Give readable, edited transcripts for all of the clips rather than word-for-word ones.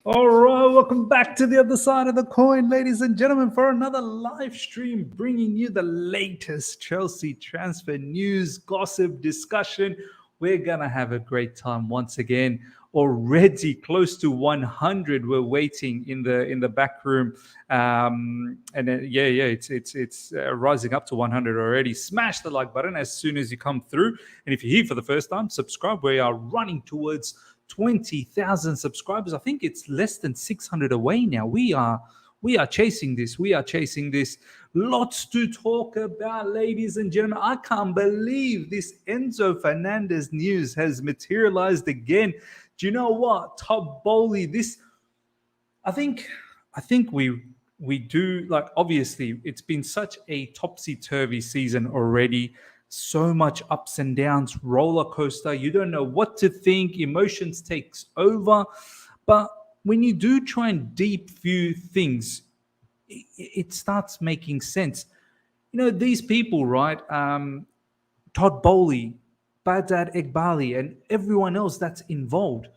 All right, welcome back to the other side of the coin, ladies and gentlemen, for another live stream bringing you the latest Chelsea transfer news, gossip, discussion. We're gonna have a great time once again. Already close to 100. We're waiting in the back room, and then, it's rising up to 100 already. Smash the like button as soon as you come through, and if you're here for the first time, subscribe. We are running towards 20,000 subscribers. I think it's less than 600 away now. We are chasing this. We are chasing this. Lots to talk about, ladies and gentlemen. I can't believe this Enzo Fernandez news has materialized again. Do you know what? Top Bowley, this I think we do, like, obviously it's been such a topsy-turvy season already. So much ups and downs, roller coaster. You don't know what to think. Emotions takes over. But when you do try and deep view things, it starts making sense. You know, these people, right? Todd Bowley, Baghdad Eghbali, and everyone else that's involved.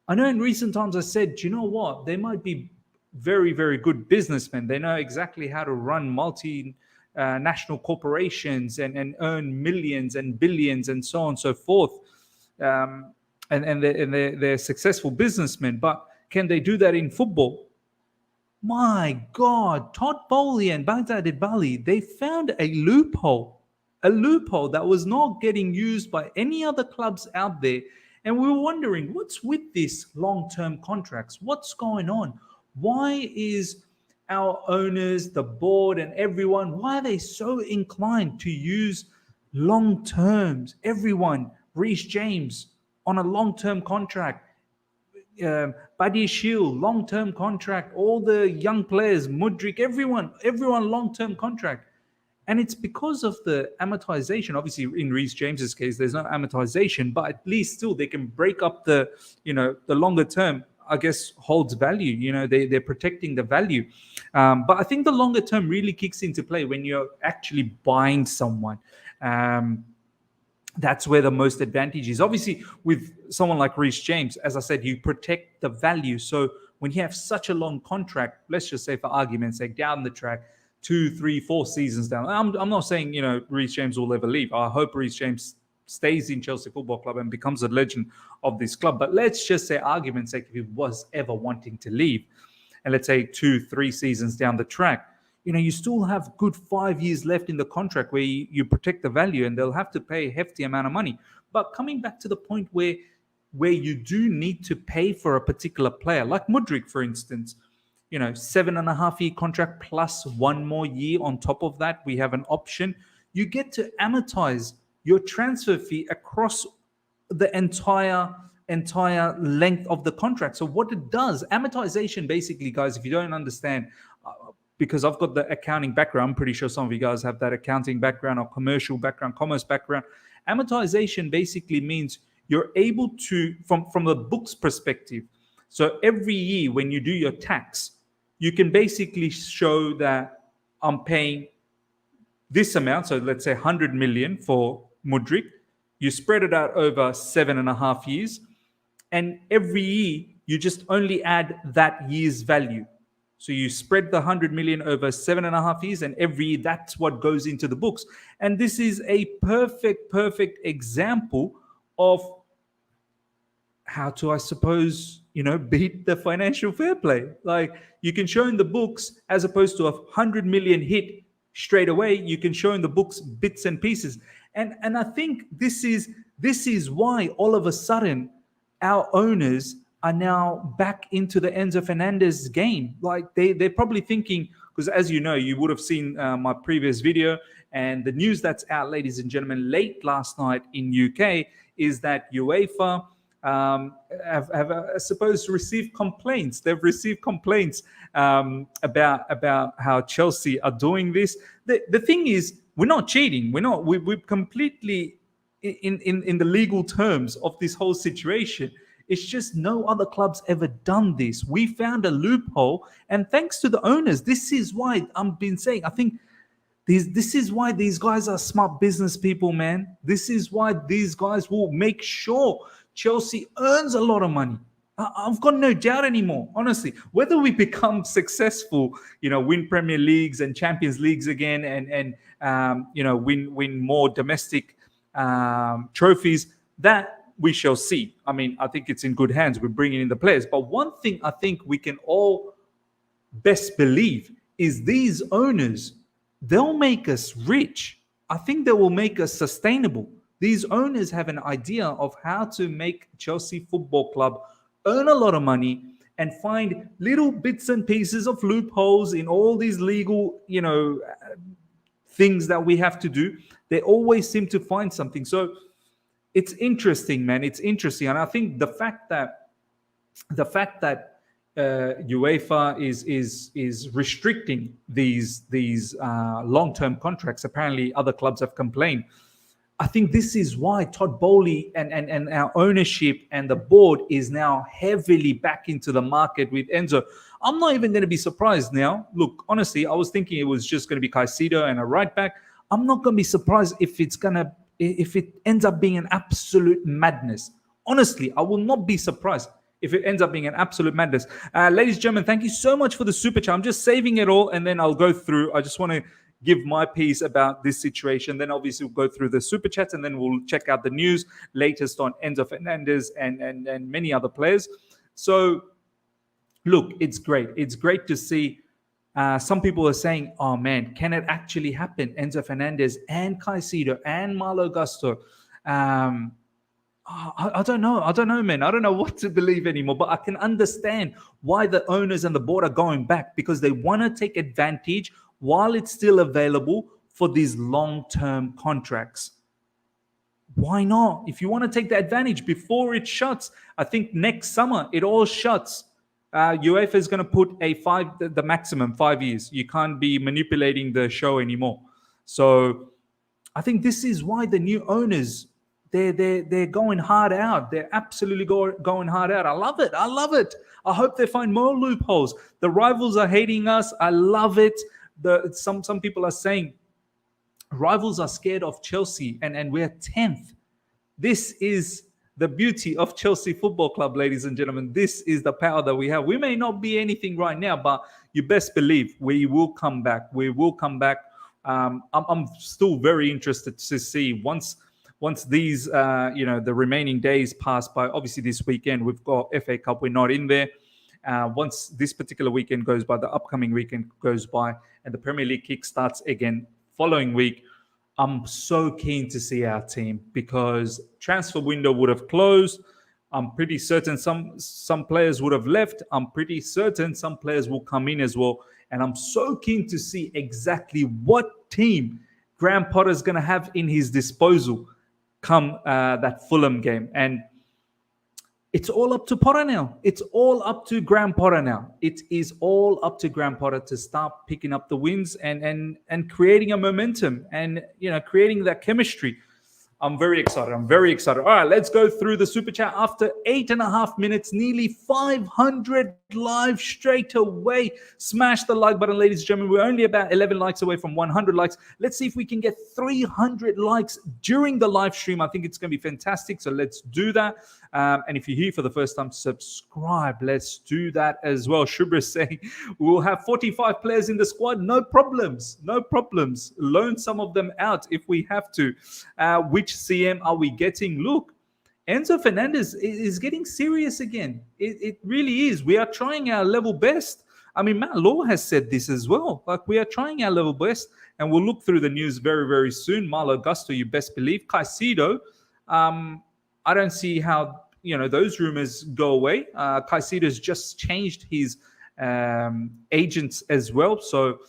I know in recent times I said, you know what? They might be very, very good businessmen. They know exactly how to run national corporations and earn millions and billions and so on and so forth. And they're successful businessmen. But can they do that in football? My God, Todd Bowley and Baghdad Eghbali, they found a loophole that was not getting used by any other clubs out there. And we were wondering, what's with these long-term contracts? What's going on? Why is our owners, the board, and everyone, why are they so inclined to use long terms? Everyone, Reece James on a long-term contract, Buddy Shield, long-term contract, all the young players, Mudryk, everyone long-term contract. And it's because of the amortization. Obviously, in Reece James's case, there's no amortization, but at least still they can break up the longer term. I guess holds value. You know, they're protecting the value. But I think the longer term really kicks into play when you're actually buying someone. That's where the most advantage is. Obviously, with someone like Reece James, as I said, you protect the value. So when you have such a long contract, let's just say for argument's sake, down the track, 2, 3, 4 seasons down. I'm not saying, Reece James will ever leave. I hope Reece James stays in Chelsea Football Club and becomes a legend of this club. But let's just say, argument's sake, if he was ever wanting to leave, and let's say 2, 3 seasons down the track, you still have good 5 years left in the contract where you protect the value, and they'll have to pay a hefty amount of money. But coming back to the point where you do need to pay for a particular player, like Mudryk, for instance, 7.5-year contract plus 1 more year on top of that. We have an option. You get to amortize your transfer fee across the entire length of the contract. So what it does, amortization, basically, guys, if you don't understand, because I've got the accounting background, I'm pretty sure some of you guys have that accounting background or commercial background, commerce background. Amortization basically means you're able to, from the books perspective, so every year when you do your tax, you can basically show that I'm paying this amount. So let's say 100 million for Mudryk. You spread it out over 7.5 years. And every year, you just only add that year's value. So you spread the 100 million over 7.5 years, and every year, that's what goes into the books. And this is a perfect example of how to, I suppose, beat the financial fair play. Like, you can show in the books, as opposed to a 100 million hit straight away, you can show in the books bits and pieces. And I think this is why all of a sudden our owners are now back into the Enzo Fernandez game. Like, they're probably thinking, because as you know, you would have seen my previous video, and the news that's out, ladies and gentlemen, late last night in UK is that UEFA have I suppose received complaints. They've received complaints about how Chelsea are doing this. The thing is, we're not cheating. We're completely in the legal terms of this whole situation. It's just no other club's ever done this. We found a loophole, and thanks to the owners, this is why I've been saying, I think this is why these guys are smart business people, man. This is why these guys will make sure Chelsea earns a lot of money. I've got no doubt anymore, honestly. Whether we become successful, win Premier Leagues and Champions Leagues again, and win more domestic trophies, that we shall see. I mean, I think it's in good hands. We're bringing in the players. But one thing I think we can all best believe is these owners, they'll make us rich. I think they will make us sustainable. These owners have an idea of how to make Chelsea Football Club earn a lot of money and find little bits and pieces of loopholes in all these legal, things that we have to do. They always seem to find something. So it's interesting, man. It's interesting. And I think the fact that UEFA is restricting these long-term contracts. Apparently, other clubs have complained. I think this is why Todd Bowley and our ownership and the board is now heavily back into the market with Enzo. I'm not even going to be surprised now. Look, honestly, I was thinking it was just going to be Caicedo and a right back. I'm not going to be surprised if it ends up being an absolute madness. Honestly, I will not be surprised if it ends up being an absolute madness. Ladies and gentlemen, thank you so much for the super chat. I'm just saving it all and then I'll go through. I just want to give my piece about this situation. Then obviously we'll go through the super chats and then we'll check out the news latest on Enzo Fernandez and many other players. So look, it's great. It's great to see. Some people are saying, oh man, can it actually happen? Enzo Fernandez and Caicedo and Malo Gusto. I don't know. I don't know, man. I don't know what to believe anymore. But I can understand why the owners and the board are going back, because they want to take advantage while it's still available for these long-term contracts. Why not? If you want to take the advantage before it shuts, I think next summer it all shuts. UEFA is going to put the maximum 5 years. You can't be manipulating the show anymore. So I think this is why the new owners, they're going hard out. They're absolutely going hard out. I love it. I love it. I hope they find more loopholes. The rivals are hating us. I love it. Some people are saying rivals are scared of Chelsea and we're 10th. This is the beauty of Chelsea Football Club, ladies and gentlemen. This is the power that we have. We may not be anything right now, but you best believe we will come back. We will come back. I'm still very interested to see once these the remaining days pass by. Obviously this weekend we've got FA Cup, we're not in there. Once this particular weekend goes by, the upcoming weekend goes by, and the Premier League kick starts again following week, I'm so keen to see our team, because transfer window would have closed. I'm pretty certain some players would have left. I'm pretty certain some players will come in as well. And I'm so keen to see exactly what team Graham Potter is going to have in his disposal come that Fulham game. And it's all up to Potter now. It's all up to Graham Potter now. It is all up to Graham Potter to start picking up the wins and creating a momentum and creating that chemistry. I'm very excited. I'm very excited. All right, let's go through the super chat. After 8.5 minutes, nearly 500 live straight away. Smash the like button, ladies and gentlemen. We're only about 11 likes away from 100 likes. Let's see if we can get 300 likes during the live stream. I think it's going to be fantastic. So let's do that. And if you're here for the first time, subscribe. Let's do that as well. Shubra saying we'll have 45 players in the squad. No problems. No problems. Loan some of them out if we have to. Which CM are we getting? Look, Enzo Fernandez is getting serious again. It really is. We are trying our level best. I mean, Matt Law has said this as well. Like, we are trying our level best, and we'll look through the news very, very soon. Malo Gusto, you best believe. Caicedo, I don't see how those rumors go away. Caicedo's just changed his agents as well, so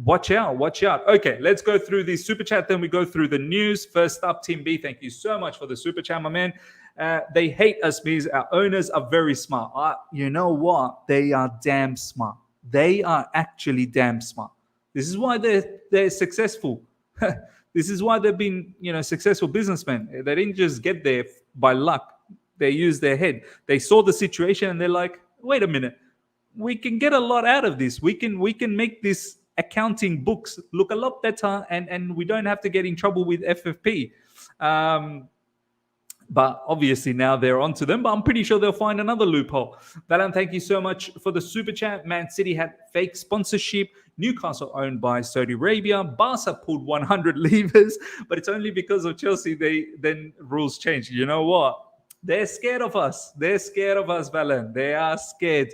watch out. Okay, let's go through the super chat, then we go through the news. First up, Team B, thank you so much for the super chat, my man. They hate us because our owners are very smart. You know what? They are damn smart. They are actually damn smart. This is why they're successful. This is why they've been successful businessmen. They didn't just get there by luck. They used their head. They saw the situation and they're like, wait a minute, we can get a lot out of this. We can make this accounting books look a lot better, and we don't have to get in trouble with FFP. But obviously now they're onto them, but I'm pretty sure they'll find another loophole. Valan, thank you so much for the super chat. Man City had fake sponsorship. Newcastle owned by Saudi Arabia. Barca pulled 100 levers, but it's only because of Chelsea then rules changed. You know what? They're scared of us. They're scared of us, Valan. They are scared.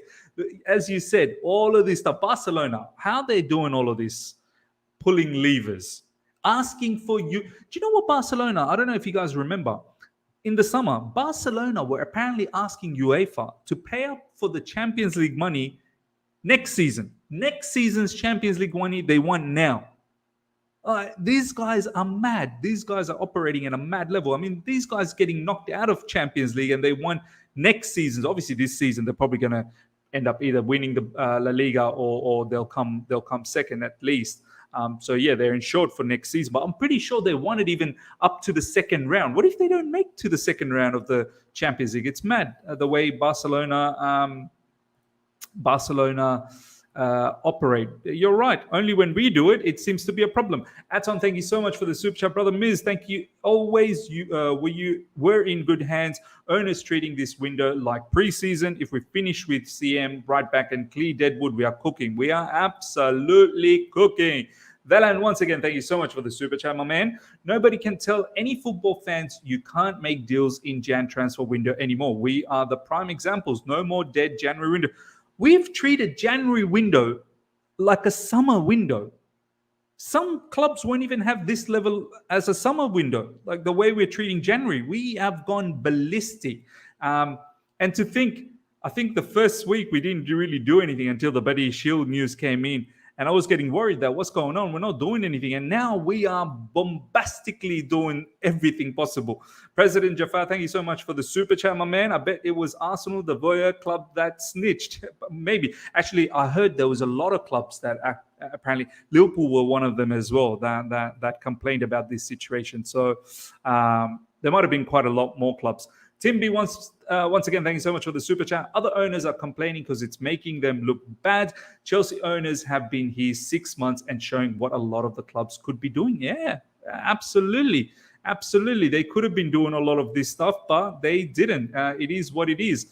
As you said, all of this stuff. Barcelona, how they doing all of this? Pulling levers. Asking for you. Do you know what Barcelona? I don't know if you guys remember. In the summer, Barcelona were apparently asking UEFA to pay up for the Champions League money next season. Next season's Champions League money, they want now. These guys are mad. These guys are operating at a mad level. I mean, these guys getting knocked out of Champions League and they want next season. Obviously, this season, they're probably going to end up either winning the La Liga or they'll come second at least. So yeah, they're insured for next season, but I'm pretty sure they want it even up to the second round. What if they don't make to the second round of the Champions League? It's mad the way Barcelona operate. You're right. Only when we do it, it seems to be a problem. Aton, thank you so much for the super chat, brother. Miz, thank you. Always, you were in good hands. Owners treating this window like preseason. If we finish with CM right back and clear Deadwood, we are cooking. We are absolutely cooking. Valan, once again, thank you so much for the super chat, my man. Nobody can tell any football fans you can't make deals in Jan transfer window anymore. We are the prime examples. No more dead January window. We've treated January window like a summer window. Some clubs won't even have this level as a summer window, like the way we're treating January. We have gone ballistic. And to think, I think the first week we didn't really do anything until the Buddy Shield news came in. And I was getting worried that what's going on? We're not doing anything. And now we are bombastically doing everything possible. President Jafar, thank you so much for the super chat, my man. I bet it was Arsenal, the Voyeur club that snitched. Maybe. Actually, I heard there was a lot of clubs that apparently Liverpool were one of them as well that complained about this situation. So there might have been quite a lot more clubs. Tim B once again, thank you so much for the super chat. Other owners are complaining because it's making them look bad. Chelsea owners have been here 6 months and showing what a lot of the clubs could be doing. Yeah, absolutely. Absolutely. They could have been doing a lot of this stuff, but they didn't. It is what it is.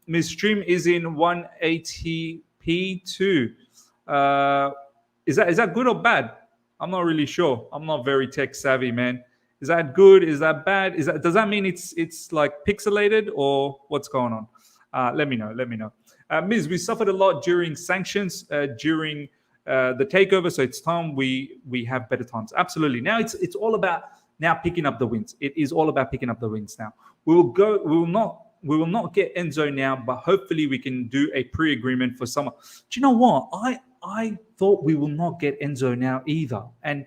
Miss Stream is in 180p2. Is that good or bad? I'm not really sure. I'm not very tech savvy, man. Is that good? Is that bad? Does that mean it's like pixelated or what's going on? Let me know. Miz, we suffered a lot during sanctions, during the takeover. So it's time we have better times. Absolutely. Now it's all about now picking up the wins. It is all about picking up the wins now. We will not get Enzo now, but hopefully we can do a pre-agreement for summer. Do you know what? I thought we will not get Enzo now either. And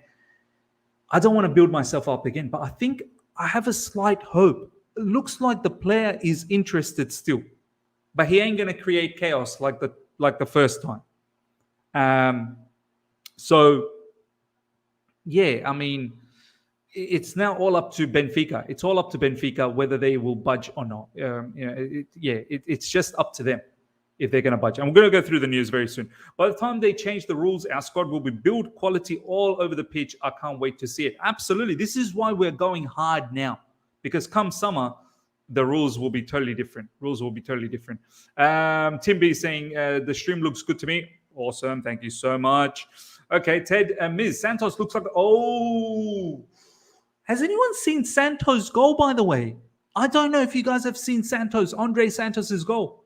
I don't want to build myself up again, but I think I have a slight hope. It looks like the player is interested still, but he ain't going to create chaos like the first time. So, yeah, I mean, it's now all up to Benfica. It's all up to Benfica whether they will budge or not. It's just up to them if they're going to budge. And we're going to go through the news very soon. By the time they change the rules, our squad will be build quality all over the pitch. I can't wait to see it. Absolutely. This is why we're going hard now, because come summer, the rules will be totally different. Tim B saying, the stream looks good to me. Awesome. Thank you so much. Okay, Ted and Miz. Santos looks like... Oh! Has anyone seen Santos' goal, by the way? I don't know if you guys have seen Andre Santos' goal.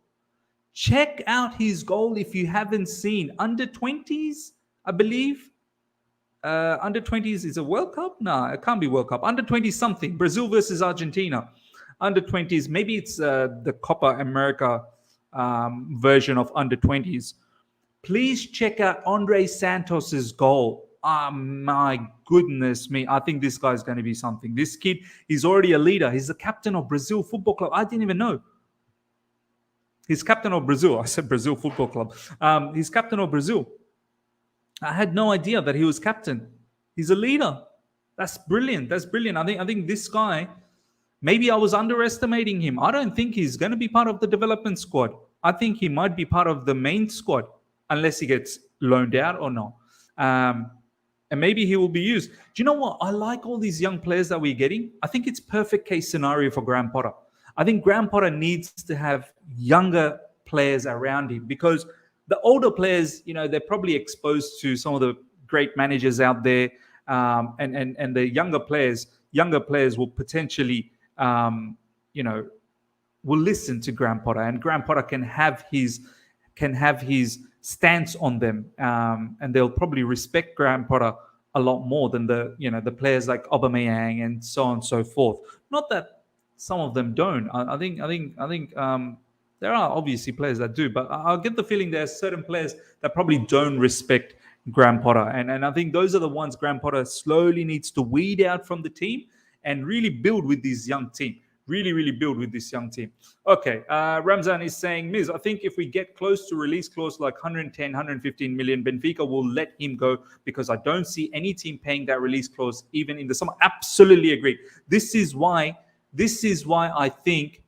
Check out his goal if you haven't seen. Under 20s, I believe. Under 20s is a World Cup? No, it can't be World Cup. Under 20 something. Brazil versus Argentina. Under 20s. Maybe it's the Copa America version of under 20s. Please check out Andre Santos' goal. My goodness me. I think this guy's going to be something. This kid, he's already a leader. He's the captain of Brazil Football Club. I didn't even know. He's captain of Brazil. I said Brazil Football Club. He's captain of Brazil. I had no idea that he was captain. He's a leader. That's brilliant. I think this guy, maybe I was underestimating him. I don't think he's going to be part of the development squad. I think he might be part of the main squad, unless he gets loaned out or not. and maybe he will be used. Do you know what? I like all these young players that we're getting. I think it's perfect case scenario for Graham Potter. I think Graham Potter needs to have younger players around him, because the older players, they're probably exposed to some of the great managers out there, and the younger players will potentially, will listen to Graham Potter, and Graham Potter can have his stance on them, and they'll probably respect Graham Potter a lot more than the players like Aubameyang and so on and so forth. Not that some of them don't. I think there are obviously players that do, but I'll get the feeling there's certain players that probably don't respect Graham Potter, and I think those are the ones Graham Potter slowly needs to weed out from the team and really build with this young team. Really build with this young team. Okay, Ramzan is saying, Miz, I think if we get close to release clause like 110, 115 million, Benfica will let him go, because I don't see any team paying that release clause even in the summer. Absolutely agree. This is why I think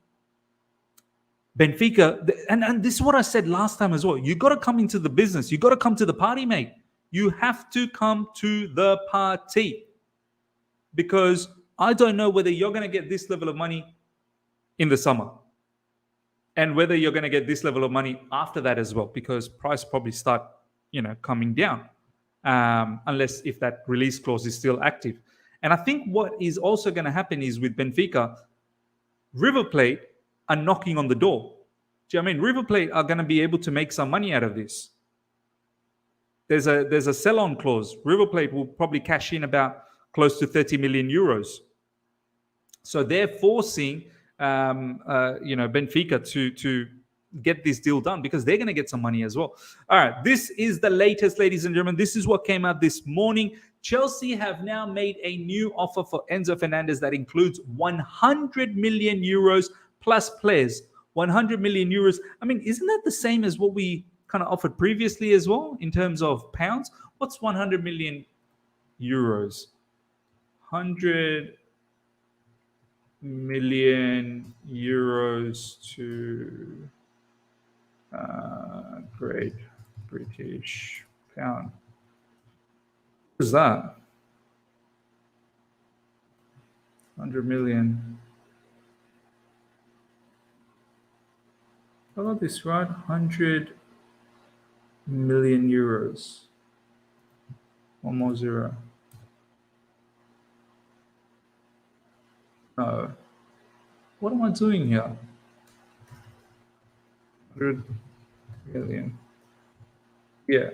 Benfica, and this is what I said last time as well. You got to come into the business. You got to come to the party, mate. You have to come to the party, because I don't know whether you're going to get this level of money in the summer, and whether you're going to get this level of money after that as well, because price probably start, coming down, unless if that release clause is still active. And I think what is also going to happen is with Benfica, River Plate are knocking on the door. Do you know what I mean? River Plate are going to be able to make some money out of this. There's a sell-on clause. River Plate will probably cash in about close to 30 million euros. So they're forcing, Benfica to get this deal done, because they're going to get some money as well. All right, this is the latest, ladies and gentlemen. This is what came out this morning. Chelsea have now made a new offer for Enzo Fernandez that includes 100 million euros plus players. 100 million euros. I mean, isn't that the same as what we kind of offered previously as well in terms of pounds? What's 100 million euros? 100 million euros to Great British pound. What is that? 100 million. I got this right. 100 million euros. One more zero. No. What am I doing here? 100 million. Yeah.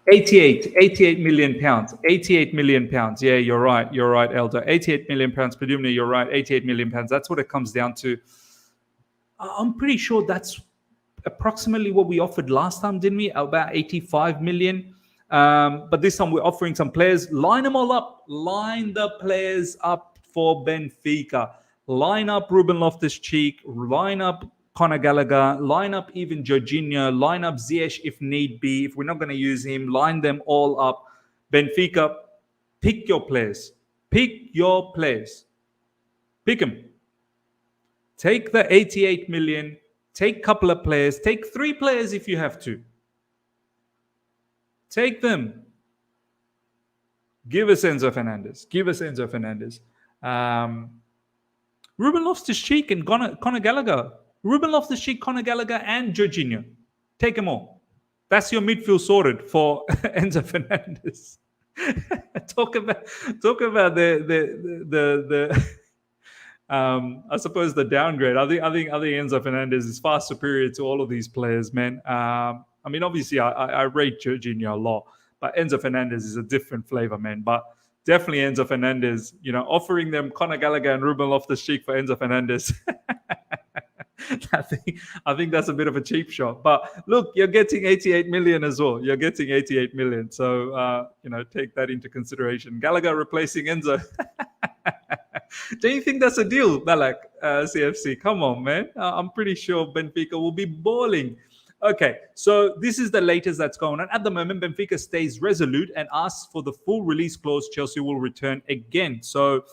88 million pounds. 88 million pounds. Yeah, you're right. You're right, Elder. 88 million pounds. Presumably, you're right. 88 million pounds. That's what it comes down to. I'm pretty sure that's approximately what we offered last time, didn't we? About 85 million. But this time we're offering some players. Line them all up. Line the players up for Benfica. Line up Ruben Loftus-Cheek. Line up Conor Gallagher. Line up even Jorginho. Line up Ziyech if need be. If we're not going to use him, line them all up. Benfica, pick your players. Pick your players. Pick them. Take the 88 million. Take a couple of players. Take 3 players if you have to. Take them. Give us Enzo Fernandez. Give us Enzo Fernandez. Ruben Loftus-Cheek and Conor Gallagher. Ruben Loftus-Cheek, Conor Gallagher, and Jorginho. Take them all. That's your midfield sorted for Enzo Fernandez. talk about the I suppose the downgrade. I think Enzo Fernandez is far superior to all of these players, man. I mean, obviously, I rate Jorginho a lot, but Enzo Fernandez is a different flavor, man. But definitely Enzo Fernandez, offering them Conor Gallagher and Ruben Loftus-Cheek for Enzo Fernandez. I think that's a bit of a cheap shot. But look, you're getting 88 million as well. You're getting 88 million. So, take that into consideration. Gallagher replacing Enzo. Do you think that's a deal, Balak, CFC? Come on, man. I'm pretty sure Benfica will be balling. Okay, so this is the latest that's going on. At the moment, Benfica stays resolute and asks for the full release clause. Chelsea will return again. So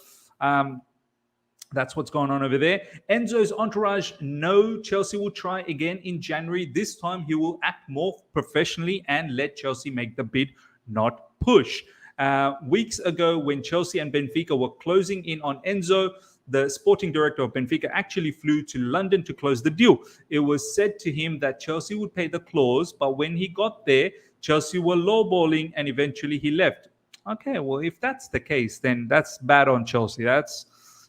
that's what's going on over there. Enzo's entourage, no, Chelsea will try again in January. This time he will act more professionally and let Chelsea make the bid, not push. Weeks ago, when Chelsea and Benfica were closing in on Enzo, the sporting director of Benfica actually flew to London to close the deal. It was said to him that Chelsea would pay the clause, but when he got there, Chelsea were lowballing and eventually he left. Okay, well, if that's the case, then that's bad on Chelsea. That's,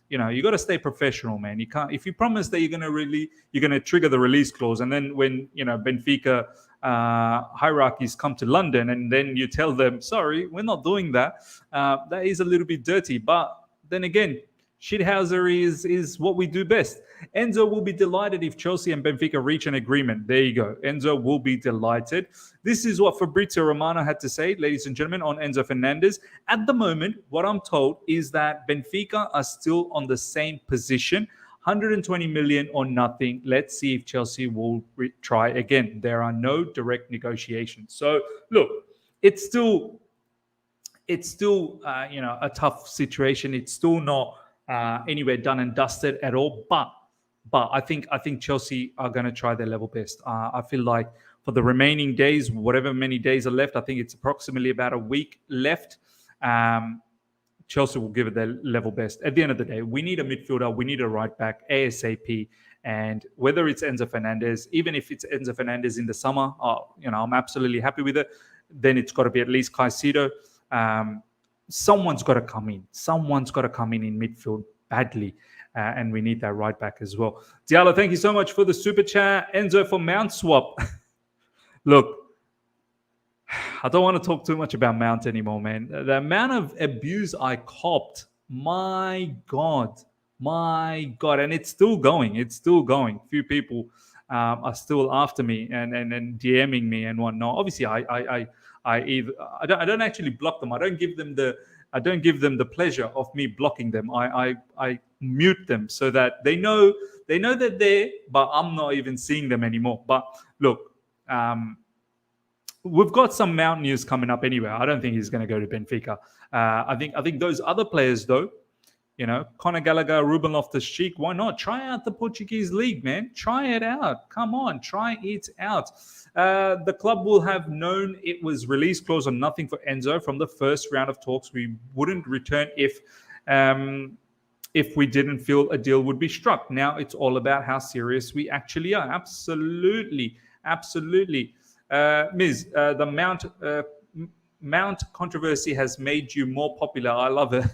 you got to stay professional, man. You can't, if you promise that you're going to trigger the release clause, and then when Benfica hierarchies come to London, and then you tell them, sorry, we're not doing that. That is a little bit dirty. But then again, shithousery is what we do best. Enzo will be delighted if Chelsea and Benfica reach an agreement. There you go. Enzo will be delighted. This is what Fabrizio Romano had to say, ladies and gentlemen, on Enzo Fernandez. At the moment, what I'm told is that Benfica are still on the same position, 120 million or nothing. Let's see if Chelsea will try again. There are no direct negotiations. So, look, it's still a tough situation. It's still not anywhere done and dusted at all. But I think Chelsea are going to try their level best. I feel like for the remaining days, whatever many days are left, I think it's approximately about a week left. Chelsea will give it their level best. At the end of the day, we need a midfielder, we need a right back ASAP. And whether it's Enzo Fernandez, even if it's Enzo Fernandez in the summer, I'm absolutely happy with it. Then it's got to be at least Caicedo. Someone's got to come in. Someone's got to come in midfield badly. And we need that right back as well. Diallo, thank you so much for the super chat. Enzo for Mount swap. Look, I don't want to talk too much about Mount anymore, man. The amount of abuse I copped, my God. And it's still going. A few people are still after me and DMing me and whatnot. Obviously, I don't actually block them. I don't give them the pleasure of me blocking them. I mute them so that they know that they're there, but I'm not even seeing them anymore. But look, we've got some Mount news coming up anyway. I don't think he's going to go to Benfica. I think those other players though, Conor Gallagher, Ruben Loftus-Cheek, why not? Try out the Portuguese league, man. Try it out. Come on, try it out. The club will have known it was release clause or nothing for Enzo from the first round of talks. We wouldn't return if we didn't feel a deal would be struck. Now it's all about how serious we actually are. Absolutely. Ms., the Mount controversy has made you more popular. I love it.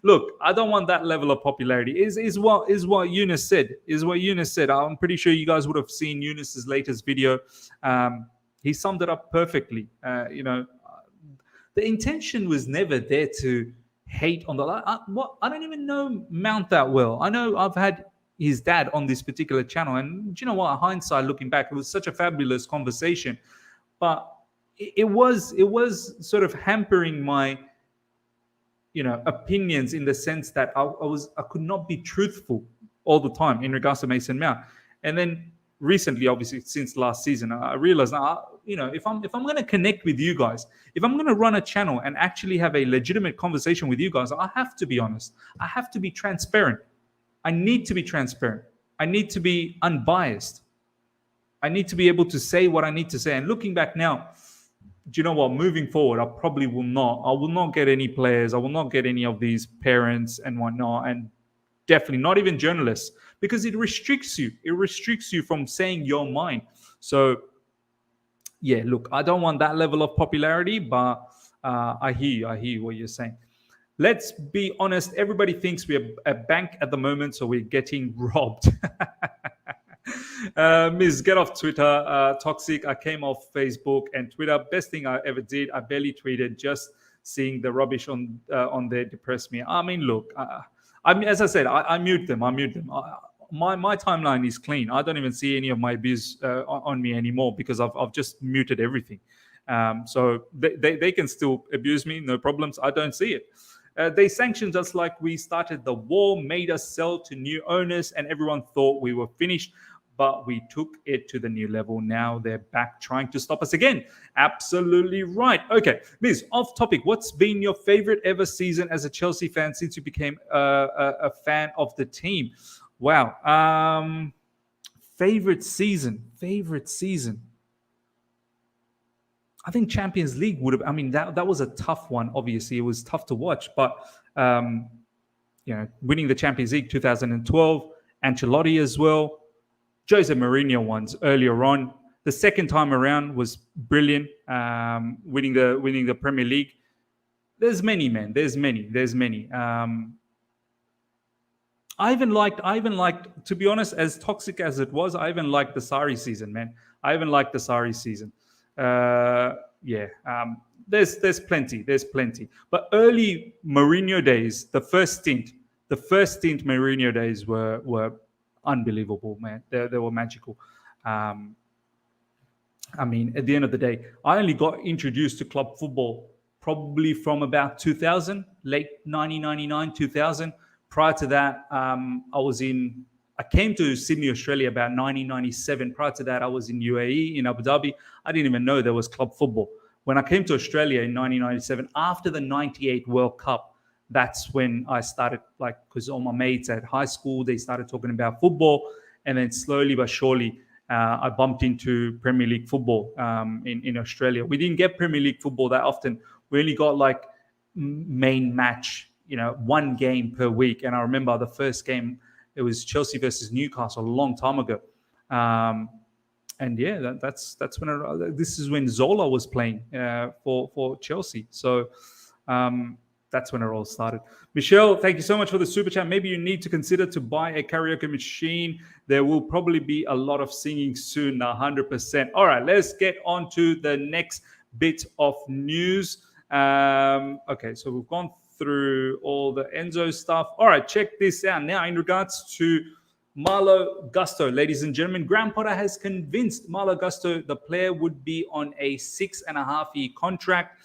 Look, I don't want that level of popularity. Is what Eunice said. I'm pretty sure you guys would have seen Eunice's latest video. He summed it up perfectly. The intention was never there to hate on the. I don't even know Mount that well. I know I've had his dad on this particular channel, and do you know what? Hindsight, looking back, it was such a fabulous conversation, but it was sort of hampering my opinions in the sense that I could not be truthful all the time in regards to Mason Mount. And then recently, obviously since last season, I realized if I'm going to connect with you guys, if I'm going to run a channel and actually have a legitimate conversation with you guys, I have to be honest. I have to be transparent. I need to be transparent. I need to be unbiased. I need to be able to say what I need to say. And looking back now, do you know what? Moving forward, I probably will not. I will not get any players. I will not get any of these parents and whatnot, and definitely not even journalists, because it restricts you. It restricts you from saying your mind. So, yeah, look, I don't want that level of popularity, but I hear you what you're saying. Let's be honest. Everybody thinks we're a bank at the moment, so we're getting robbed. Ms. Get off Twitter. Toxic. I came off Facebook and Twitter. Best thing I ever did. I barely tweeted. Just seeing the rubbish on there depressed me. I mean, look. As I said, I mute them. My timeline is clean. I don't even see any of my abuse on me anymore because I've just muted everything. So they can still abuse me. No problems. I don't see it. They sanctioned us like we started the war, made us sell to new owners, and everyone thought we were finished. But we took it to the new level. Now they're back trying to stop us again. Absolutely right. Okay, Miz, off topic. What's been your favorite ever season as a Chelsea fan since you became a fan of the team? Wow. Favorite season. I think Champions League would have. I mean, that was a tough one. Obviously, it was tough to watch, but winning the Champions League 2012, Ancelotti as well, Jose Mourinho ones earlier on. The second time around was brilliant. Winning the Premier League. There's many, man. There's many. I even liked, to be honest, as toxic as it was, I even liked the Sarri season, man. I even liked the Sarri season. There's plenty. But early Mourinho days, the first stint Mourinho days were unbelievable, man. They were magical. I mean, at the end of the day, I only got introduced to club football probably from about 2000, late 1999, 2000. Prior to that, I came to Sydney, Australia about 1997. Prior to that, I was in UAE, in Abu Dhabi. I didn't even know there was club football. When I came to Australia in 1997, after the 98 World Cup, that's when I started, because all my mates at high school, they started talking about football. And then slowly but surely, I bumped into Premier League football in Australia. We didn't get Premier League football that often. We only got main match, one game per week. And I remember the first game, it was Chelsea versus Newcastle a long time ago. And yeah, that's when this is when Zola was playing for Chelsea. So that's when it all started. Michelle, thank you so much for the super chat. Maybe you need to consider to buy a karaoke machine. There will probably be a lot of singing soon, 100%. All right, let's get on to the next bit of news. Okay, so we've gone through all the Enzo stuff. All right, check this out. Now, in regards to Malo Gusto, ladies and gentlemen, Graham Potter has convinced Malo Gusto the player would be on a 6.5-year contract.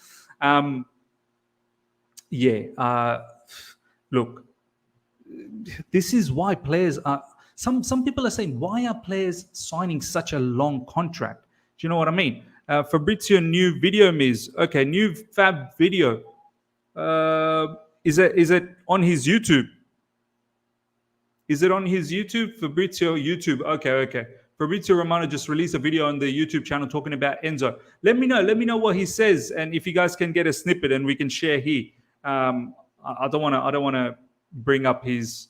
Look, this is why players are. Some people are saying, why are players signing such a long contract? Do you know what I mean? Fabrizio, new video Miz. Okay, new Fab video. Is it on his YouTube? Is it on his YouTube? Fabrizio YouTube. Okay. Fabrizio Romano just released a video on the YouTube channel talking about Enzo. Let me know what he says, and if you guys can get a snippet and we can share here. I don't want to bring up his.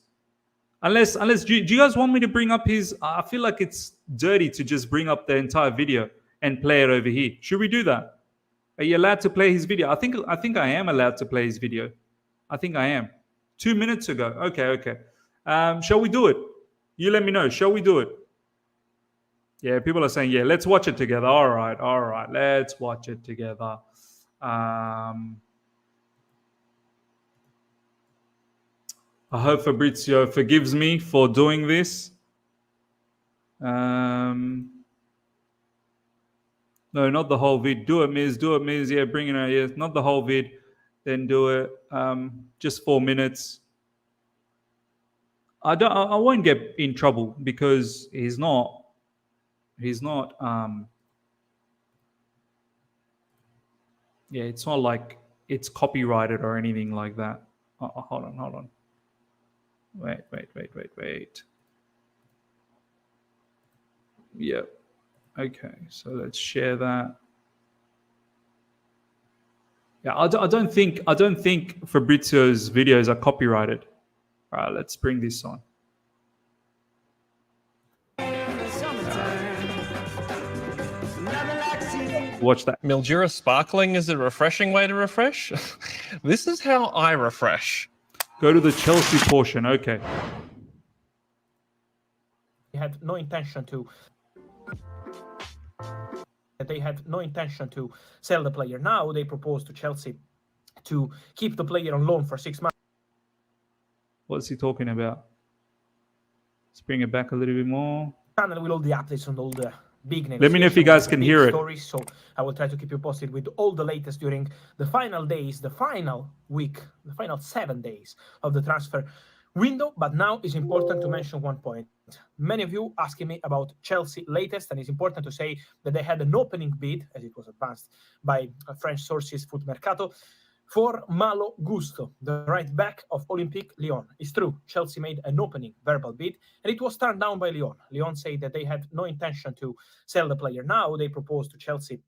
Unless do you guys want me to bring up his? I feel like it's dirty to just bring up the entire video and play it over here. Should we do that? Are you allowed to play his video? I think I am allowed to play his video. I think I am. 2 minutes ago. Okay. Shall we do it? You let me know. Shall we do it? Yeah, people are saying, yeah, let's watch it together. All right. Let's watch it together. I hope Fabrizio forgives me for doing this. No, not the whole vid. Do it, Miz. Yeah, bring it out. Yeah, not the whole vid. Then do it. Just 4 minutes. I won't get in trouble because he's not. Yeah, it's not like it's copyrighted or anything like that. Hold on. Wait. Yeah. Okay, so let's share that. Yeah, I don't think Fabrizio's videos are copyrighted. All right, let's bring this on. Watch that. Mildura Sparkling is a refreshing way to refresh. This is how I refresh. Go to the Chelsea portion. Okay. They had no intention to. They had no intention to sell the player. Now they propose to Chelsea to keep the player on loan for 6 months. What's he talking about? Let's bring it back a little bit more. Channel with all the updates on all the big negotiations. Let me know if you guys can hear it. Stories, so I will try to keep you posted with all the latest during the final days, the final week, the final 7 days of the transfer window. But now it's important to mention one point. Many of you asking me about Chelsea latest, and it's important to say that they had an opening bid, as it was advanced by French sources, Foot Mercato, for Malo Gusto, the right back of Olympique Lyon. It's true, Chelsea made an opening verbal bid, and it was turned down by Lyon. Lyon said that they had no intention to sell the player. Now they propose to Chelsea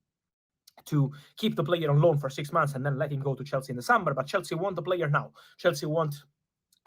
to keep the player on loan for 6 months and then let him go to Chelsea in the summer, but Chelsea want the player now. Chelsea want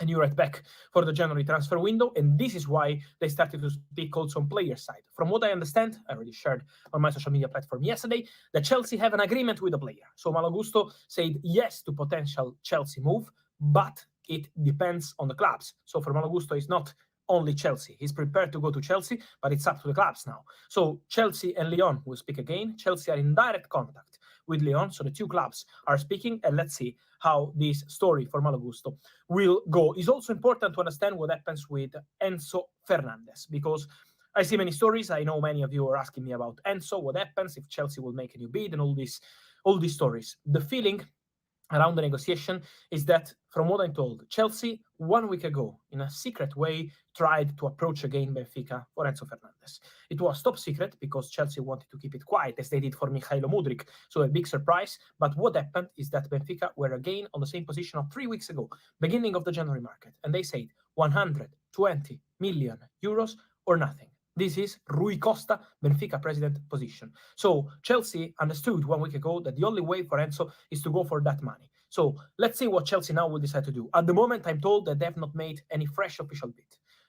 a new right back for the January transfer window, and this is why they started to speak also on player side. From what I understand, I already shared on my social media platform yesterday, that Chelsea have an agreement with the player. So Malo Gusto said yes to potential Chelsea move, but it depends on the clubs. So for Malo Gusto, it's not only Chelsea. He's prepared to go to Chelsea, but it's up to the clubs now. So Chelsea and Lyon will speak again. Chelsea are in direct contact with Lyon, so the two clubs are speaking, and let's see how this story for Malo Gusto will go. It's also important to understand what happens with Enzo Fernandez, because I see many stories. I know many of you are asking me about Enzo, what happens if Chelsea will make a new bid, and all these stories. The feeling around the negotiation is that, from what I'm told, Chelsea 1 week ago, in a secret way, tried to approach again Benfica for Enzo Fernandez. It was top secret because Chelsea wanted to keep it quiet, as they did for Mikhailo Mudryk, so a big surprise. But what happened is that Benfica were again on the same position of 3 weeks ago, beginning of the January market, and they said 120 million euros or nothing. This is Rui Costa, Benfica president position. So Chelsea understood 1 week ago that the only way for Enzo is to go for that money. So let's see what Chelsea now will decide to do. At the moment, I'm told that they have not made any fresh official bid.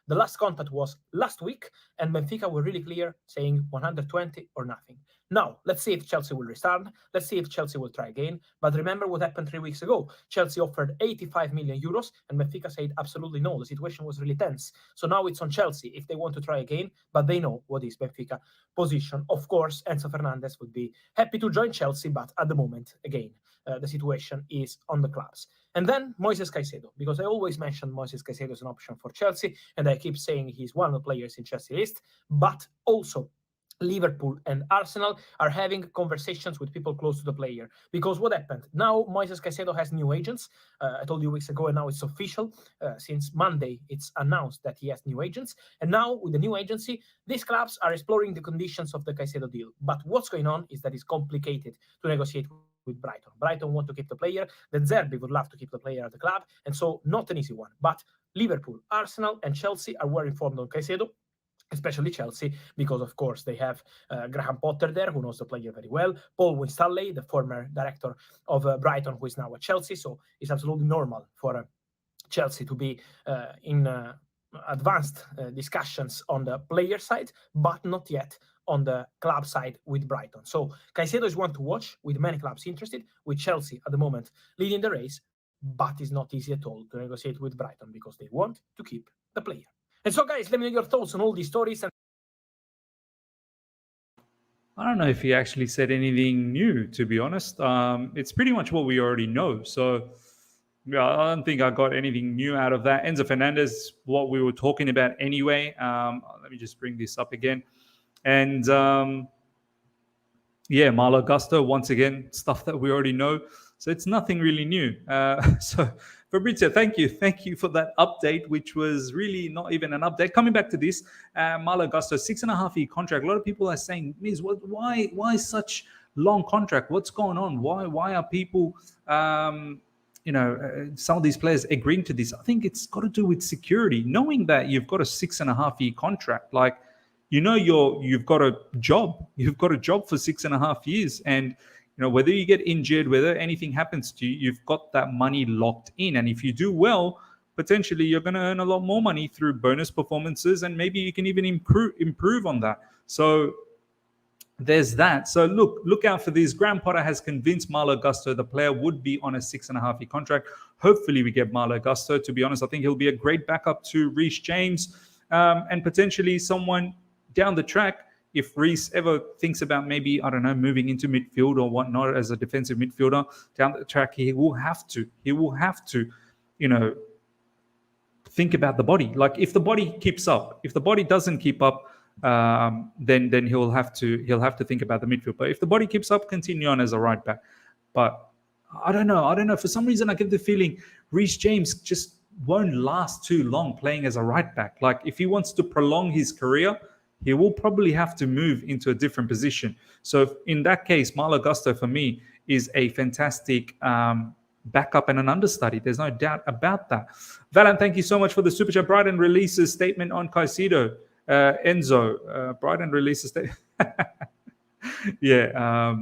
The last contact was last week, and Benfica were really clear, saying 120 or nothing. Now, let's see if Chelsea will restart. Let's see if Chelsea will try again. But remember what happened 3 weeks ago. Chelsea offered 85 million euros, and Benfica said absolutely no. The situation was really tense. So now it's on Chelsea if they want to try again, but they know what is Benfica position. Of course, Enzo Fernandez would be happy to join Chelsea, but at the moment, again, the situation is on the clubs. And then Moises Caicedo, because I always mention Moises Caicedo as an option for Chelsea, and I keep saying he's one of the players in Chelsea list, but also Liverpool and Arsenal are having conversations with people close to the player. Because what happened? Now Moises Caicedo has new agents. I told you weeks ago, and now it's official. Since Monday, it's announced that he has new agents. And now with the new agency, these clubs are exploring the conditions of the Caicedo deal. But what's going on is that it's complicated to negotiate with Brighton. Brighton want to keep the player. The Zerbi would love to keep the player at the club. And so not an easy one. But Liverpool, Arsenal, and Chelsea are well informed on Caicedo, especially Chelsea, because of course they have Graham Potter there, who knows the player very well, Paul Winstanley, the former director of Brighton, who is now at Chelsea. So it's absolutely normal for Chelsea to be in advanced discussions on the player side, but not yet on the club side with Brighton. So Caicedo is one to watch, with many clubs interested, with Chelsea at the moment leading the race, but it's not easy at all to negotiate with Brighton because they want to keep the player. And so, guys, let me know your thoughts on all these stories. I don't know if he actually said anything new, to be honest. It's pretty much what we already know. So, yeah, I don't think I got anything new out of that. Enzo Fernandez, what we were talking about anyway. Let me just bring this up again. And yeah, Malo Gusto, once again, stuff that we already know. So it's nothing really new. So Fabrizio, thank you. Thank you for that update, which was really not even an update. Coming back to this, Malo Gusto, 6.5-year contract. A lot of people are saying, Miz, why such long contract? What's going on? Why are people, some of these players agreeing to this? I think it's got to do with security. Knowing that you've got a 6.5-year contract, like, you've got a job. You've got a job for 6.5 years. And whether you get injured, whether anything happens to you, you've got that money locked in. And if you do well, potentially you're going to earn a lot more money through bonus performances, and maybe you can even improve on that. So there's that. So look out for this. Graham Potter has convinced Malo Gusto the player would be on a 6.5-year contract. Hopefully we get Malo Gusto. To be honest, I think he'll be a great backup to Reece James, and potentially someone down the track. If Reece ever thinks about maybe, I don't know, moving into midfield or whatnot as a defensive midfielder down the track, he will have to, think about the body. Like, if the body keeps up, if the body doesn't keep up, then he'll have to think about the midfield. But if the body keeps up, continue on as a right back. But I don't know. For some reason, I get the feeling Reece James just won't last too long playing as a right back. Like, if he wants to prolong his career, he will probably have to move into a different position. So in that case, Malo Gusto for me is a fantastic backup and an understudy. There's no doubt about that. Valan, thank you so much for the super chat. Brighton releases statement on Caicedo. Enzo, Brighton releases statement. Yeah.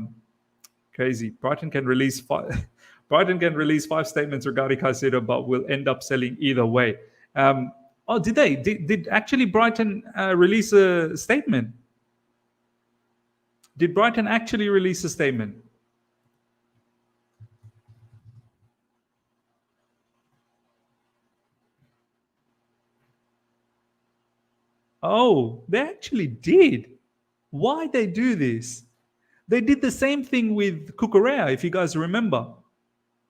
Crazy. Brighton can release five. Brighton can release 5 statements regarding Caicedo, but will end up selling either way. Did they? Did actually Brighton release a statement? Did Brighton actually release a statement? Oh, they actually did. Why they do this? They did the same thing with Cucurella, if you guys remember.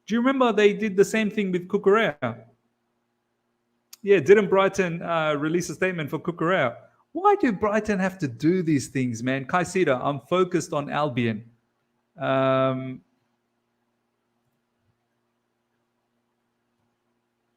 Do you remember they did the same thing with Cucurella? Yeah, didn't Brighton release a statement for Cucurella? Why do Brighton have to do these things, man? Caicedo, I'm focused on Albion.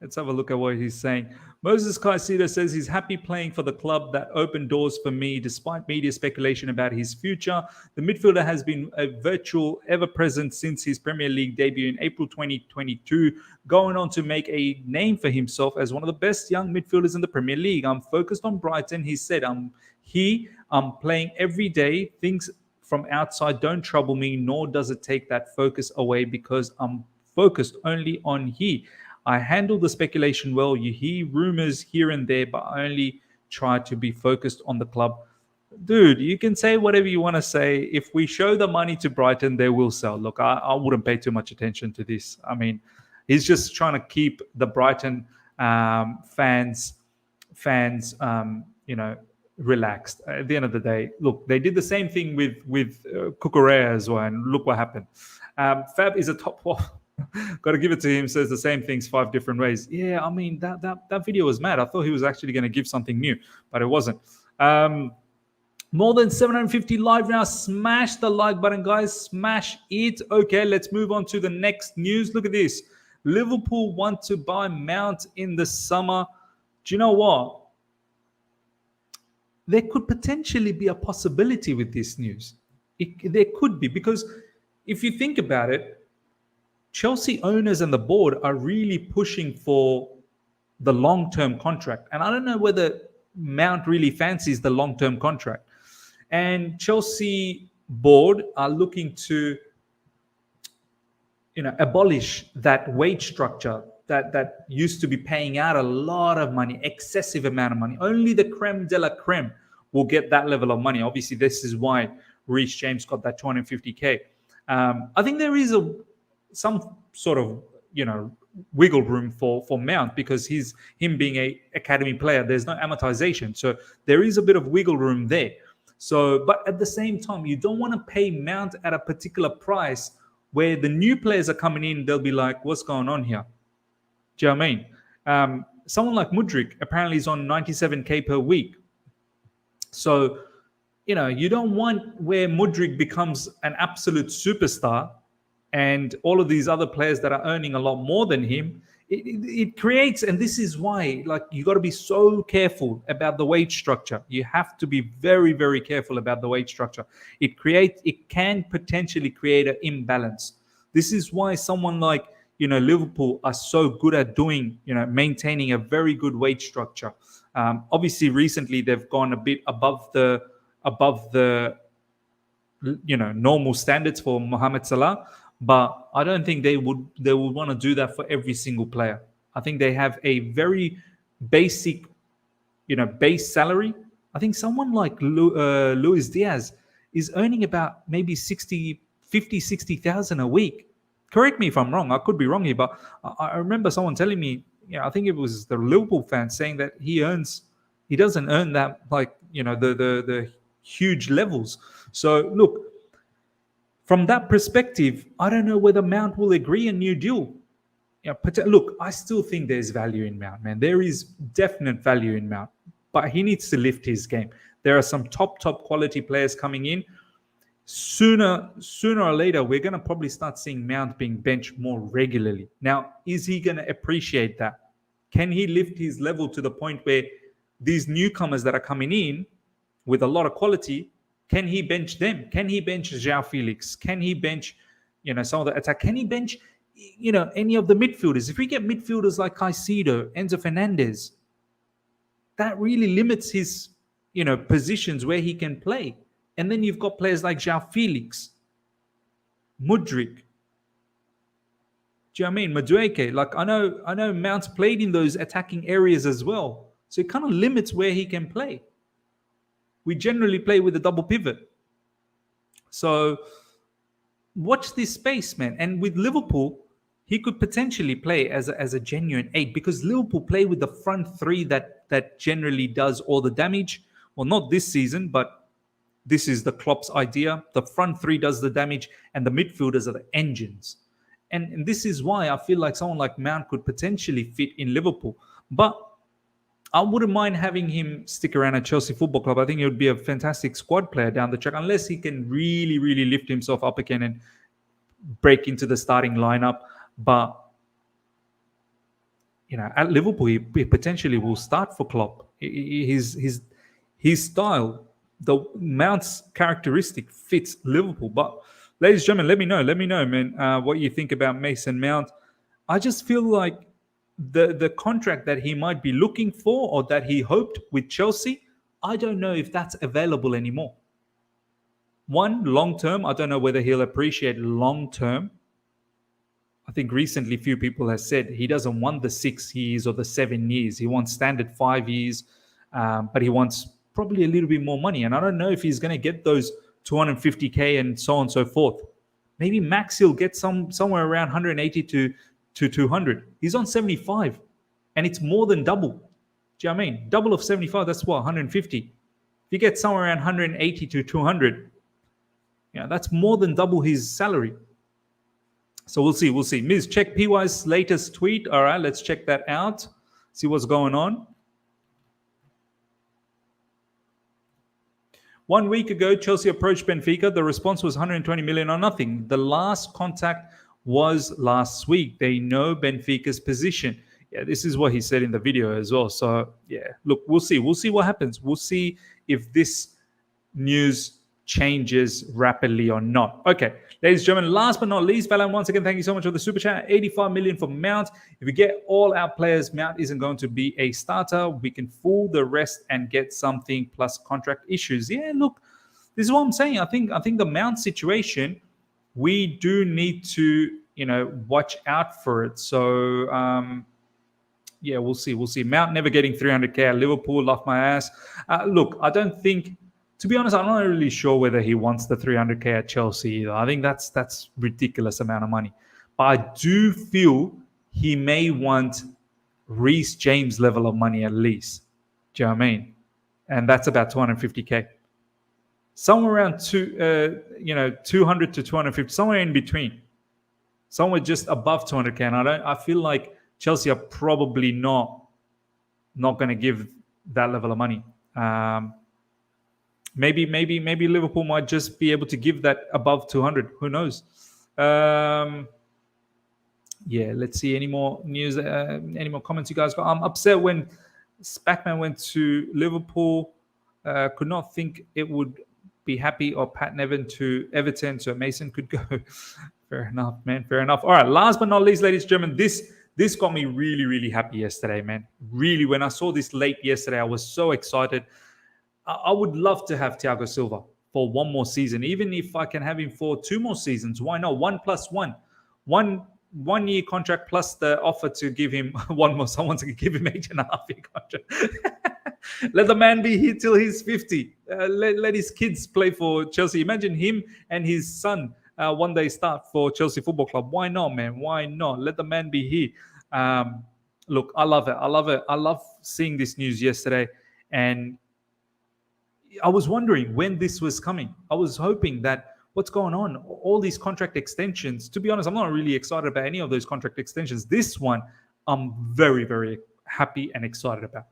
Let's have a look at what he's saying. Moses Caicedo says he's happy playing for the club that opened doors for me despite media speculation about his future. The midfielder has been a virtual ever-present since his Premier League debut in April 2022, going on to make a name for himself as one of the best young midfielders in the Premier League. I'm focused on Brighton. He said, I'm playing every day. Things from outside don't trouble me, nor does it take that focus away because I'm focused only on he. I handle the speculation well. You hear rumors here and there, but I only try to be focused on the club. Dude, you can say whatever you want to say. If we show the money to Brighton, they will sell. Look, I wouldn't pay too much attention to this. I mean, he's just trying to keep the Brighton fans, relaxed. At the end of the day, look, they did the same thing with Cucurella as well, and look what happened. Fab is a top one. Got to give it to him. Says the same things 5 different ways. Yeah, I mean that video was mad. I thought he was actually going to give something new, but it wasn't. More than 750 live now. Smash the like button, guys. Smash it. Okay, let's move on to the next news. Look at this. Liverpool want to buy Mount in the summer. Do you know what? There could potentially be a possibility with this news. There could be, because if you think about it, Chelsea owners and the board are really pushing for the long-term contract. And I don't know whether Mount really fancies the long-term contract. And Chelsea board are looking to, abolish that wage structure that used to be paying out a lot of money, excessive amount of money. Only the creme de la creme will get that level of money. Obviously, this is why Reece James got that 250K. I think there is some sort of wiggle room for Mount, because him being a academy player, there's no amortization, so there is a bit of wiggle room there. So, but at the same time, you don't want to pay Mount at a particular price where the new players are coming in. They'll be like, "What's going on here?" Do you know what I mean? Someone like Mudryk apparently is on 97K per week. So, you don't want where Mudryk becomes an absolute superstar, and all of these other players that are earning a lot more than him, it creates, and this is why, you got to be so careful about the wage structure. You have to be very, very careful about the wage structure. It can potentially create an imbalance. This is why someone like, Liverpool are so good at doing, maintaining a very good wage structure. Obviously, recently they've gone a bit above the normal standards for Mohamed Salah. But I don't think they would want to do that for every single player. I think they have a very basic, base salary. I think someone like Luis Diaz is earning about maybe 60,000 a week. Correct me if I'm wrong. I could be wrong here, but I remember someone telling me, I think it was the Liverpool fan, saying that he doesn't earn that, the huge levels. So look, from that perspective, I don't know whether Mount will agree a new deal. Look, I still think there's value in Mount, man. There is definite value in Mount, but he needs to lift his game. There are some top quality players coming in. Sooner or later, we're going to probably start seeing Mount being benched more regularly. Now, is he going to appreciate that? Can he lift his level to the point where these newcomers that are coming in with a lot of quality, can he bench them? Can he bench João Felix? Can he bench, some of the attack? Can he bench, any of the midfielders? If we get midfielders like Caicedo, Enzo Fernandez, that really limits his, positions where he can play. And then you've got players like João Felix. Mudryk. Do you know what I mean? Madueke. Like I know Mount's played in those attacking areas as well. So it kind of limits where he can play. We generally play with a double pivot. So watch this space, man. And with Liverpool, he could potentially play as a genuine 8 because Liverpool play with the front three that generally does all the damage. Well, not this season, but this is the Klopp's idea. The front three does the damage and the midfielders are the engines. And this is why I feel like someone like Mount could potentially fit in Liverpool. But I wouldn't mind having him stick around at Chelsea Football Club. I think he would be a fantastic squad player down the track, unless he can really, really lift himself up again and break into the starting lineup. But, at Liverpool, he potentially will start for Klopp. His style, the Mount's characteristic fits Liverpool. But, ladies and gentlemen, let me know, man, what you think about Mason Mount. I just feel like the contract that he might be looking for or that he hoped with Chelsea, I don't know if that's available anymore. One, long term, I don't know whether he'll appreciate long term. I think recently few people have said he doesn't want the 6 years or the 7 years. He wants standard 5 years, but he wants probably a little bit more money. And I don't know if he's going to get those 250K and so on and so forth. Maybe max he'll get somewhere around 180 to 200. He's on 75, and it's more than double. Do you know what I mean? Double of 75, that's what, 150. If you get somewhere around 180 to 200, that's more than double his salary. So we'll see. Ms. Check PY's latest tweet. All right, let's check that out. See what's going on. 1 week ago, Chelsea approached Benfica. The response was 120 million or nothing. The last contact was last week. They know Benfica's position. Yeah, this is what he said in the video as well. So, yeah, look, we'll see. We'll see what happens. We'll see if this news changes rapidly or not. Okay, ladies and gentlemen, last but not least, Valan, once again, thank you so much for the super chat. 85 million for Mount. If we get all our players, Mount isn't going to be a starter. We can fool the rest and get something plus contract issues. Yeah, look, this is what I'm saying. I think the Mount situation, we do need to, watch out for it. So, yeah, we'll see. Mount never getting 300K at Liverpool, love my ass. Look, I don't think, to be honest, I'm not really sure whether he wants the 300K at Chelsea either. I think that's ridiculous amount of money. But I do feel he may want Reece James level of money at least. Do you know what I mean? And that's about 250K. Somewhere around 200 to 250, somewhere in between. Somewhere just above 200K. And I feel like Chelsea are probably not going to give that level of money. Maybe Liverpool might just be able to give that above 200. Who knows? Yeah, let's see. Any more news? Any more comments you guys got? I'm upset when Spackman went to Liverpool. Could not think it would be happy, or Pat Nevin to Everton, so Mason could go. Fair enough, man. Fair enough. All right, last but not least, ladies and gentlemen, this got me really, really happy yesterday, man. Really, when I saw this late yesterday, I was so excited. I would love to have Thiago Silva for one more season. Even if I can have him for 2 more seasons, why not? 1+1. 1 year contract plus the offer to give him one more. Someone to give him 8.5 year contract. Let the man be here till he's 50. Let his kids play for Chelsea. Imagine him and his son one day start for Chelsea Football Club. Why not, man? Why not? Let the man be here. Look, I love it. I love seeing this news yesterday. And I was wondering when this was coming. I was hoping that what's going on, all these contract extensions. To be honest, I'm not really excited about any of those contract extensions. This one, I'm very, very happy and excited about.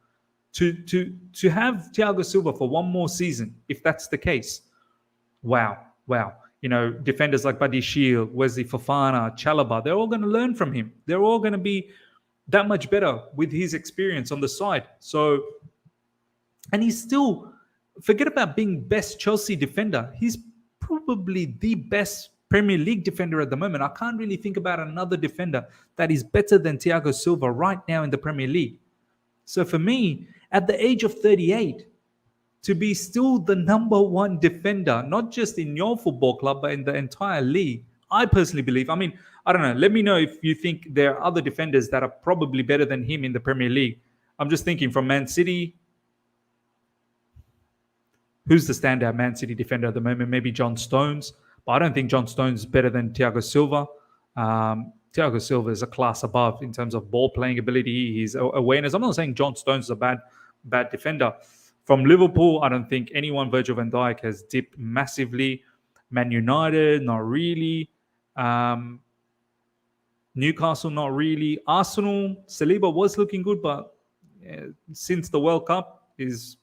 To have Thiago Silva for one more season, if that's the case, wow. Defenders like Badiashile, Wesley Fofana, Chalobah, they're all going to learn from him. They're all going to be that much better with his experience on the side. So, and he's still, forget about being best Chelsea defender. He's probably the best Premier League defender at the moment. I can't really think about another defender that is better than Thiago Silva right now in the Premier League. So for me, at the age of 38, to be still the number one defender, not just in your football club, but in the entire league, I personally believe, I mean, I don't know. Let me know if you think there are other defenders that are probably better than him in the Premier League. I'm just thinking from Man City. Who's the standout Man City defender at the moment? Maybe John Stones. But I don't think John Stones is better than Thiago Silva. Thiago Silva is a class above in terms of ball playing ability, his awareness. I'm not saying John Stones is a bad defender. From Liverpool, I don't think anyone, Virgil van Dijk, has dipped massively. Man United, not really. Newcastle, not really. Arsenal, Saliba was looking good, but since the World Cup, is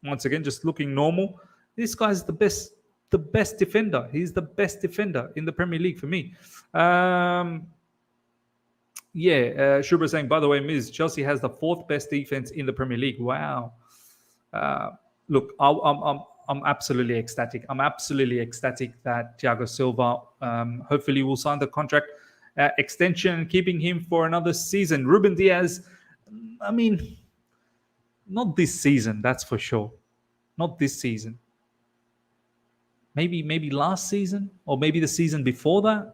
once again just looking normal. This guy's the best defender. He's the best defender in the Premier League for me. Shubra saying, by the way, Miz, Chelsea has the 4th best defense in the Premier League. Wow. Look, I'm absolutely ecstatic. I'm absolutely ecstatic that Thiago Silva hopefully will sign the contract extension, keeping him for another season. Ruben Diaz, I mean, not this season, that's for sure. Not this season. Maybe last season, or maybe the season before that,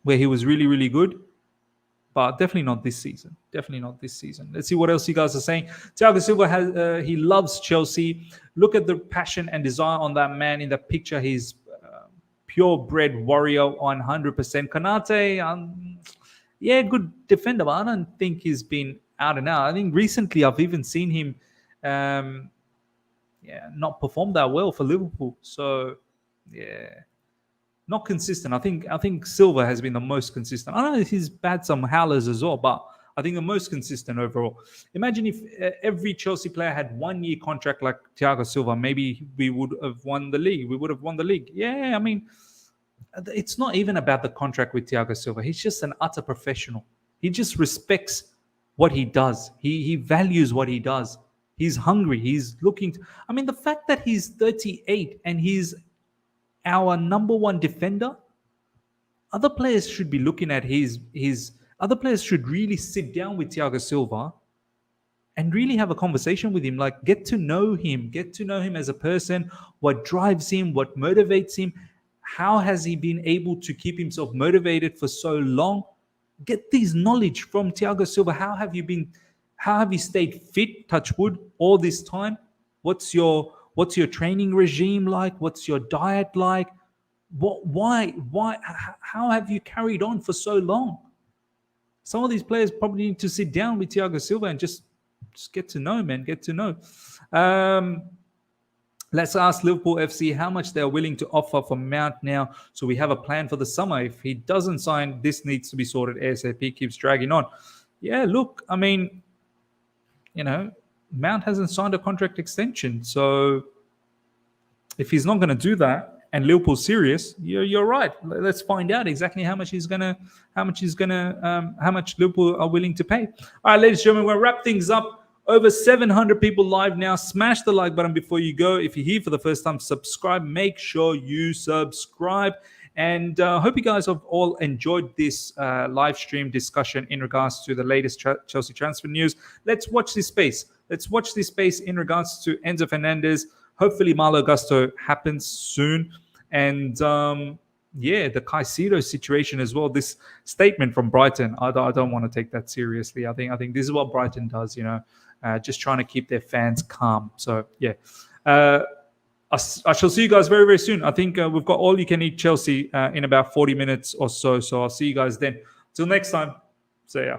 where he was really, really good. But definitely not this season. Definitely not this season. Let's see what else you guys are saying. Thiago Silva has he loves Chelsea. Look at the passion and desire on that man in the picture. He's purebred warrior, 100%. Konate, good defender, but I don't think he's been out and out. I think recently I've even seen him not perform that well for Liverpool. So not consistent. I think Silva has been the most consistent. I know he's had some howlers as well, but I think the most consistent overall. Imagine if every Chelsea player had 1-year contract like Thiago Silva, maybe we would have won the league. We would have won the league. Yeah, I mean, it's not even about the contract with Thiago Silva. He's just an utter professional. He just respects what he does. He values what he does. He's hungry. He's looking to, I mean, the fact that he's 38 and he's our number 1 defender, other players should be looking at his other players should really sit down with Thiago Silva and really have a conversation with him, like get to know him as a person, what drives him, what motivates him, how has he been able to keep himself motivated for so long. Get this knowledge from Thiago Silva. How have you stayed fit, touch wood, all this time? What's your training regime like? What's your diet like? Why? How have you carried on for so long? Some of these players probably need to sit down with Thiago Silva and just get to know, man. Get to know. Let's ask Liverpool FC how much they're willing to offer for Mount now, so we have a plan for the summer. If he doesn't sign, this needs to be sorted ASAP. Keeps dragging on. Yeah, look, I mean, Mount hasn't signed a contract extension, so if he's not going to do that, and Liverpool's serious, you're right. Let's find out exactly how much Liverpool are willing to pay. All right, ladies and gentlemen, we'll wrap things up. Over 700 people live now. Smash the like button before you go. If you're here for the first time, subscribe. Make sure you subscribe. And hope you guys have all enjoyed this live stream discussion in regards to the latest Chelsea transfer news. Let's watch this space. In regards to Enzo Fernandez. Hopefully Malo Gusto happens soon. And the Caicedo situation as well. This statement from Brighton, I don't want to take that seriously. I think this is what Brighton does, just trying to keep their fans calm. So, I shall see you guys very, very soon. I think we've got All You Can Eat Chelsea in about 40 minutes or so. So I'll see you guys then. Till next time, see ya.